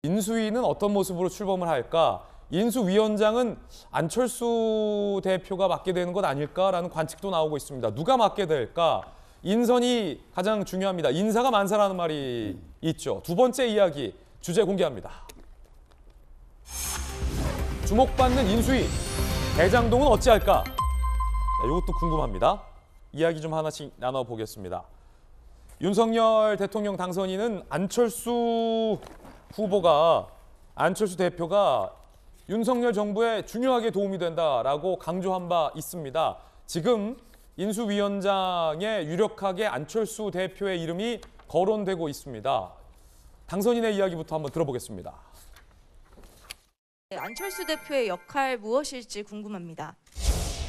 인수위는 어떤 모습으로 출범을 할까? 인수위원장은 안철수 대표가 맡게 되는 것 아닐까라는 관측도 나오고 있습니다. 누가 맡게 될까? 인선이 가장 중요합니다. 인사가 만사라는 말이 있죠. 두 번째 이야기, 주제 공개합니다. 주목받는 인수위, 대장동은 어찌할까? 이것도 궁금합니다. 이야기 좀 하나씩 나눠보겠습니다. 윤석열 대통령 당선인은 안철수 대표가 윤석열 정부에 중요하게 도움이 된다라고 강조한 바 있습니다. 지금 인수위원장에 유력하게 안철수 대표의 이름이 거론되고 있습니다. 당선인의 이야기부터 한번 들어보겠습니다. 안철수 대표의 역할 무엇일지 궁금합니다.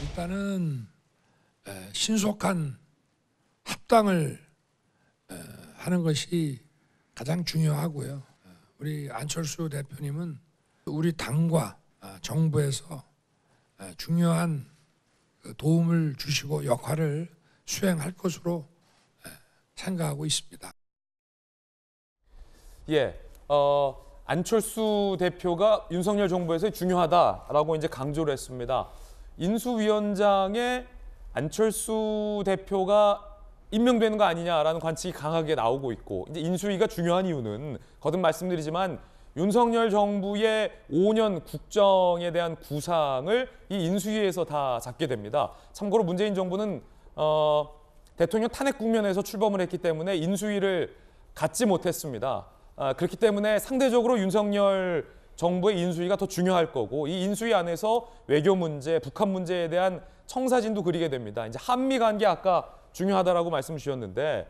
일단은 신속한 합당을 하는 것이 가장 중요하고요. 우리 안철수 대표님은 우리 당과 정부에서 중요한 도움을 주시고 역할을 수행할 것으로 생각하고 있습니다. 예, 안철수 대표가 윤석열 정부에서 중요하다라고 이제 강조를 했습니다. 인수위원장에 안철수 대표가 임명되는 거 아니냐라는 관측이 강하게 나오고 있고, 이제 인수위가 중요한 이유는 거듭 말씀드리지만 윤석열 정부의 5년 국정에 대한 구상을 이 인수위에서 다 잡게 됩니다. 참고로 문재인 정부는 대통령 탄핵 국면에서 출범을 했기 때문에 인수위를 갖지 못했습니다. 그렇기 때문에 상대적으로 윤석열 정부의 인수위가 더 중요할 거고, 이 인수위 안에서 외교 문제, 북한 문제에 대한 청사진도 그리게 됩니다. 이제 한미 관계 아까 중요하다라고 말씀 주셨는데,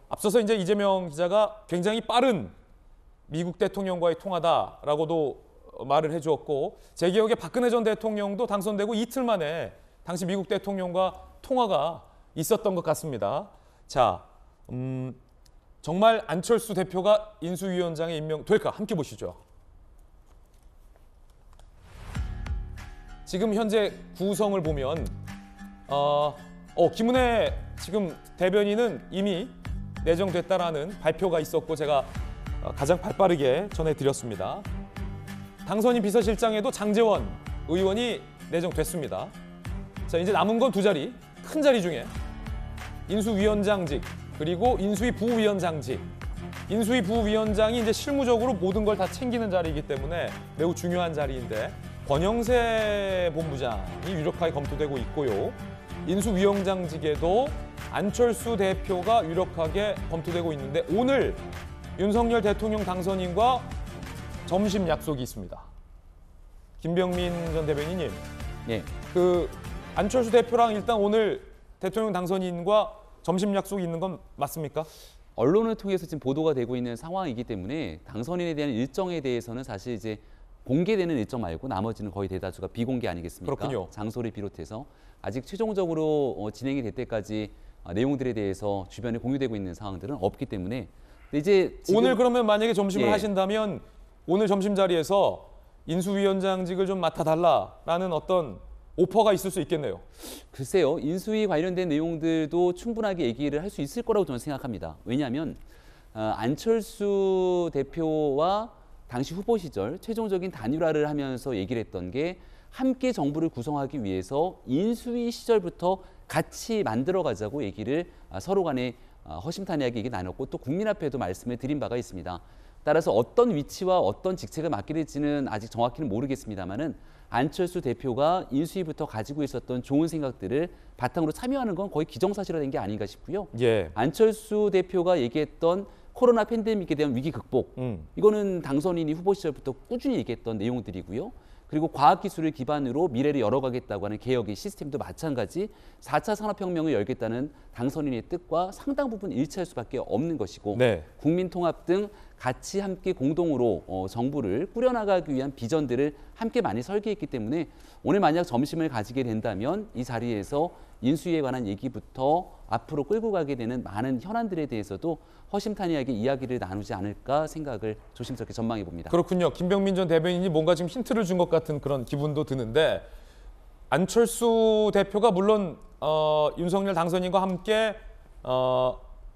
앞서서 이제 이재명 기자가 굉장히 빠른 미국 대통령과의 통화다라고도 말을 해주었고, 제 기억에 박근혜 전 대통령도 당선되고 이틀 만에 당시 미국 대통령과 통화가 있었던 것 같습니다. 자, 정말 안철수 대표가 인수위원장에 임명될까? 함께 보시죠. 지금 현재 구성을 보면 김은혜 지금 대변인은 이미 내정됐다라는 발표가 있었고 제가 가장 발빠르게 전해드렸습니다. 당선인 비서실장에도 장제원 의원이 내정됐습니다. 자, 이제 남은 건 두 자리, 큰 자리 중에 인수위원장직 그리고 인수위 부위원장직. 인수위 부위원장이 이제 실무적으로 모든 걸 다 챙기는 자리이기 때문에 매우 중요한 자리인데, 권영세 본부장이 유력하게 검토되고 있고요. 인수위원장직에도 안철수 대표가 유력하게 검토되고 있는데, 오늘 윤석열 대통령 당선인과 점심 약속이 있습니다. 김병민 전 대변인님, 네. 안철수 대표랑 일단 오늘 대통령 당선인과 점심 약속이 있는 건 맞습니까? 언론을 통해서 지금 보도가 되고 있는 상황이기 때문에 당선인에 대한 일정에 대해서는 사실 이제 공개되는 일정 말고 나머지는 거의 대다수가 비공개 아니겠습니까? 그렇군요. 장소를 비롯해서 아직 최종적으로 진행이 될 때까지 내용들에 대해서 주변에 공유되고 있는 상황들은 없기 때문에, 근데 이제 지금 오늘 그러면 만약에 점심을 예. 하신다면 오늘 점심 자리에서 인수위원장직을 좀 맡아달라라는 어떤 오퍼가 있을 수 있겠네요. 글쎄요, 인수위 관련된 내용들도 충분하게 얘기를 할 수 있을 거라고 저는 생각합니다. 왜냐하면 안철수 대표와 당시 후보 시절 최종적인 단일화를 하면서 얘기를 했던 게, 함께 정부를 구성하기 위해서 인수위 시절부터 같이 만들어가자고 얘기를 서로 간에 허심탄회하게 얘기 나눴고, 또 국민 앞에도 말씀을 드린 바가 있습니다. 따라서 어떤 위치와 어떤 직책을 맡게 될지는 아직 정확히는 모르겠습니다만은, 안철수 대표가 인수위부터 가지고 있었던 좋은 생각들을 바탕으로 참여하는 건 거의 기정사실화된 게 아닌가 싶고요. 예. 안철수 대표가 얘기했던 코로나 팬데믹에 대한 위기 극복, 이거는 당선인이 후보 시절부터 꾸준히 얘기했던 내용들이고요. 그리고 과학기술을 기반으로 미래를 열어가겠다고 하는 개혁의 시스템도 마찬가지 4차 산업혁명을 열겠다는 당선인의 뜻과 상당 부분 일치할 수밖에 없는 것이고, 네. 국민통합 등 같이 함께 공동으로 정부를 꾸려나가기 위한 비전들을 함께 많이 설계했기 때문에, 오늘 만약 점심을 가지게 된다면 이 자리에서 인수위에 관한 얘기부터 앞으로 끌고 가게 되는 많은 현안들에 대해서도 허심탄회하게 이야기를 나누지 않을까 생각을 조심스럽게 전망해 봅니다. 그렇군요. 김병민 전 대변인이 뭔가 지금 힌트를 준 것 같은 그런 기분도 드는데, 안철수 대표가 물론 윤석열 당선인과 함께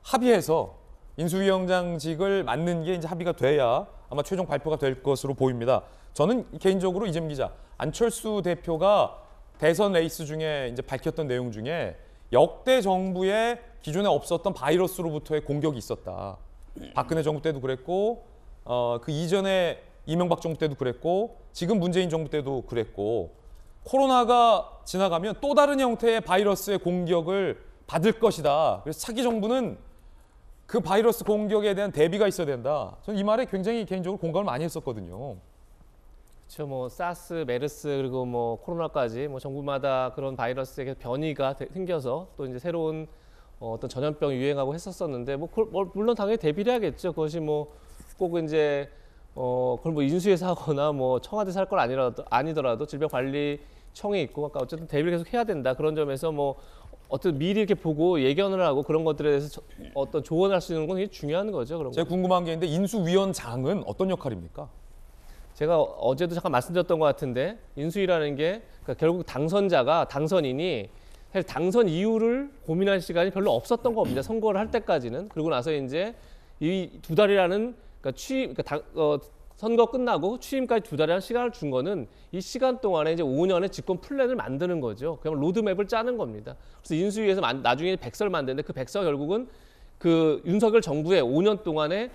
합의해서 인수위원장직을 맡는 게 이제 합의가 돼야 아마 최종 발표가 될 것으로 보입니다. 저는 개인적으로 이재명 기자, 안철수 대표가 대선 레이스 중에 이제 밝혔던 내용 중에 역대 정부에 기존에 없었던 바이러스로부터의 공격이 있었다. 박근혜 정부 때도 그랬고 그 이전에 이명박 정부 때도 그랬고 지금 문재인 정부 때도 그랬고 코로나가 지나가면 또 다른 형태의 바이러스의 공격을 받을 것이다. 그래서 차기 정부는 그 바이러스 공격에 대한 대비가 있어야 된다. 저는 이 말에 굉장히 개인적으로 공감을 많이 했었거든요. 그렇죠. 뭐 사스, 메르스 그리고 뭐 코로나까지 뭐 정부마다 그런 바이러스의 변이가 생겨서 또 이제 새로운 어떤 전염병이 유행하고 했었었는데 물론 당연히 대비를 해야겠죠. 그것이 뭐 꼭 이제 그걸 뭐 인수위에서 하거나 뭐 청와대에서 할 건 아니더라도 질병관리청이 있고 아까 어쨌든 대비를 계속 해야 된다. 그런 점에서 뭐 어떤 미리 이렇게 보고 예견을 하고 그런 것들에 대해서 어떤 조언할 수 있는 건 굉장히 중요한 거죠. 그런 제가 궁금한 게 있는데 인수위원장은 어떤 역할입니까? 제가 어제도 잠깐 말씀드렸던 것 같은데 인수위라는 게 그러니까 결국 당선인이 사실 당선 이유를 고민할 시간이 별로 없었던 겁니다. 선거를 할 때까지는. 그러고 나서 이제 이 2달이라는 선거 끝나고 취임까지 2달이라는 시간을 준 거는 이 시간 동안에 이제 5년의 집권 플랜을 만드는 거죠. 그냥 로드맵을 짜는 겁니다. 그래서 인수위에서 나중에 백서를 만드는데 그 백서 결국은 그 윤석열 정부의 5년 동안의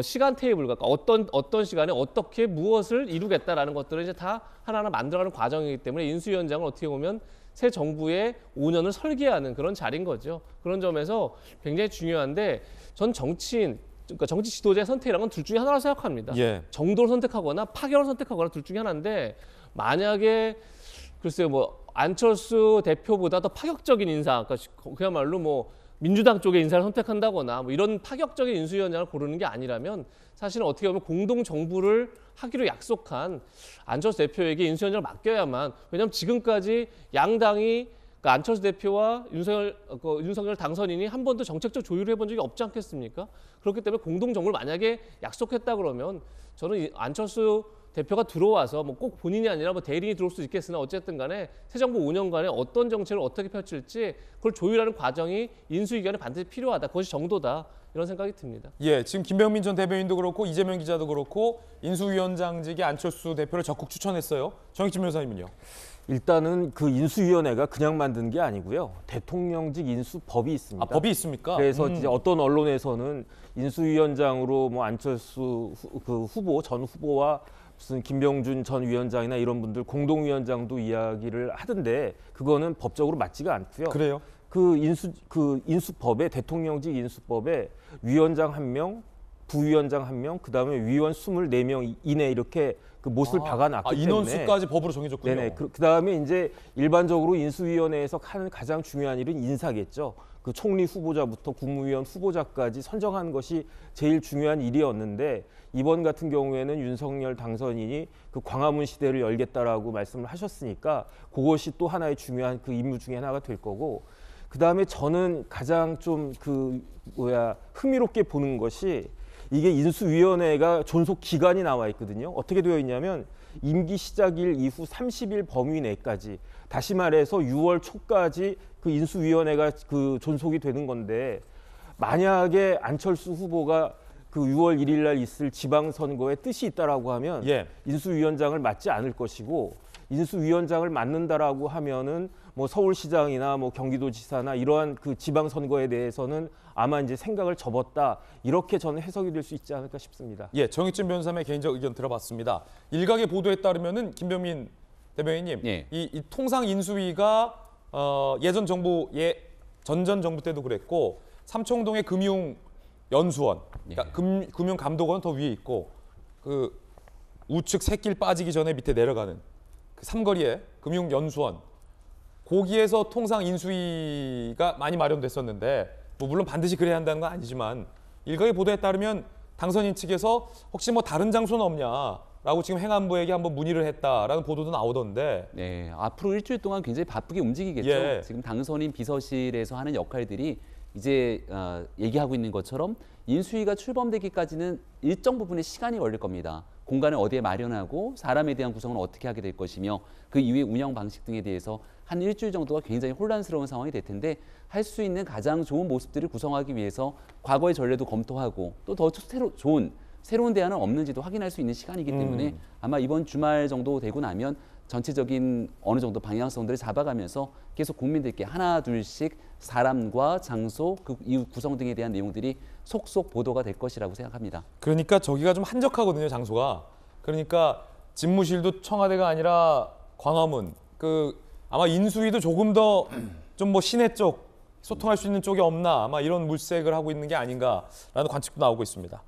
시간 테이블, 그러니까 어떤 시간에 어떻게 무엇을 이루겠다라는 것들을 이제 다 하나하나 만들어가는 과정이기 때문에 인수위원장은 어떻게 보면 새 정부의 5년을 설계하는 그런 자리인 거죠. 그런 점에서 굉장히 중요한데 전 그러니까 정치 지도자의 선택이라는 건 둘 중에 하나라고 생각합니다. 예. 정도를 선택하거나 파격을 선택하거나 둘 중에 하나인데 만약에 글쎄요 뭐 안철수 대표보다 더 파격적인 인사, 그러니까 그야말로 뭐 민주당 쪽의 인사를 선택한다거나 뭐 이런 파격적인 인수위원장을 고르는 게 아니라면 사실은 어떻게 보면 공동 정부를 하기로 약속한 안철수 대표에게 인수위원장을 맡겨야만, 왜냐하면 지금까지 양당이 그러니까 안철수 대표와 윤석열 당선인이 한 번도 정책적 조율을 해본 적이 없지 않겠습니까? 그렇기 때문에 공동 정부를 만약에 약속했다 그러면 저는 안철수 대표가 들어와서 뭐 꼭 본인이 아니라 뭐 대리인이 들어올 수도 있겠으나 어쨌든 간에 새 정부 5년간에 어떤 정책을 어떻게 펼칠지 그걸 조율하는 과정이 인수위 기간에 반드시 필요하다. 그것이 정도다. 이런 생각이 듭니다. 예, 지금 김병민 전 대변인도 그렇고 이재명 기자도 그렇고 인수위원장직에 안철수 대표를 적극 추천했어요. 정익진 변호사님은요? 일단은 그 인수위원회가 그냥 만든 게 아니고요. 대통령직 인수법이 있습니다. 아, 법이 있습니까? 그래서 이제 어떤 언론에서는 인수위원장으로 뭐 안철수 전 후보와 무슨 김병준 전 위원장이나 이런 분들 공동위원장도 이야기를 하던데 그거는 법적으로 맞지가 않고요. 그래요? 그 인수법에 대통령직 인수법에 위원장 1명, 부위원장 1명, 그다음에 위원 24명 이내 이렇게 그 못을 박아놨기 때문에 인원수까지 법으로 정해졌군요. 네네. 그다음에 이제 일반적으로 인수위원회에서 하는 가장 중요한 일은 인사겠죠. 그 총리 후보자부터 국무위원 후보자까지 선정하는 것이 제일 중요한 일이었는데 이번 같은 경우에는 윤석열 당선인이 그 광화문 시대를 열겠다라고 말씀을 하셨으니까 그것이 또 하나의 중요한 그 임무 중에 하나가 될 거고, 그다음에 저는 가장 좀 흥미롭게 보는 것이 이게 인수위원회가 존속 기간이 나와 있거든요. 어떻게 되어 있냐면 임기 시작일 이후 30일 범위 내까지, 다시 말해서 6월 초까지 그 인수위원회가 그 존속이 되는 건데, 만약에 안철수 후보가 그 6월 1일 날 있을 지방선거에 뜻이 있다라고 하면 예. 인수위원장을 맡지 않을 것이고, 인수위원장을 맡는다라고 하면은 뭐 서울시장이나 뭐 경기도지사나 이러한 그 지방선거에 대해서는 아마 이제 생각을 접었다, 이렇게 저는 해석이 될 수 있지 않을까 싶습니다. 예, 정익진 변호사의 개인적 의견 들어봤습니다. 일각의 보도에 따르면은 김병민 대변인님, 예. 이 통상 인수위가 예전 정부 전전 정부 때도 그랬고 삼청동의 금융연수원, 그러니까 금융감독원 더 위에 있고 그 우측 샛길 빠지기 전에 밑에 내려가는 그 삼거리에 금융연수원, 거기에서 통상 인수위가 많이 마련됐었는데 뭐 물론 반드시 그래야 한다는 건 아니지만 일각의 보도에 따르면 당선인 측에서 혹시 뭐 다른 장소는 없냐라고 지금 행안부에게 한번 문의를 했다라는 보도도 나오던데. 네, 앞으로 일주일 동안 굉장히 바쁘게 움직이겠죠. 예. 지금 당선인 비서실에서 하는 역할들이 이제 얘기하고 있는 것처럼 인수위가 출범되기까지는 일정 부분의 시간이 걸릴 겁니다. 공간을 어디에 마련하고 사람에 대한 구성은 어떻게 하게 될 것이며 그 이후의 운영 방식 등에 대해서 한 일주일 정도가 굉장히 혼란스러운 상황이 될 텐데, 할 수 있는 가장 좋은 모습들을 구성하기 위해서 과거의 전례도 검토하고 또 더 좋은 새로운 대안은 없는지도 확인할 수 있는 시간이기 때문에 아마 이번 주말 정도 되고 나면 전체적인 어느 정도 방향성들을 잡아가면서 계속 국민들께 하나 둘씩 사람과 장소, 그 이후 구성 등에 대한 내용들이 속속 보도가 될 것이라고 생각합니다. 그러니까 저기가 좀 한적하거든요, 장소가. 그러니까 집무실도 청와대가 아니라 광화문. 그 아마 인수위도 조금 더 좀 뭐 시내 쪽 소통할 수 있는 쪽이 없나 아마 이런 물색을 하고 있는 게 아닌가라는 관측도 나오고 있습니다.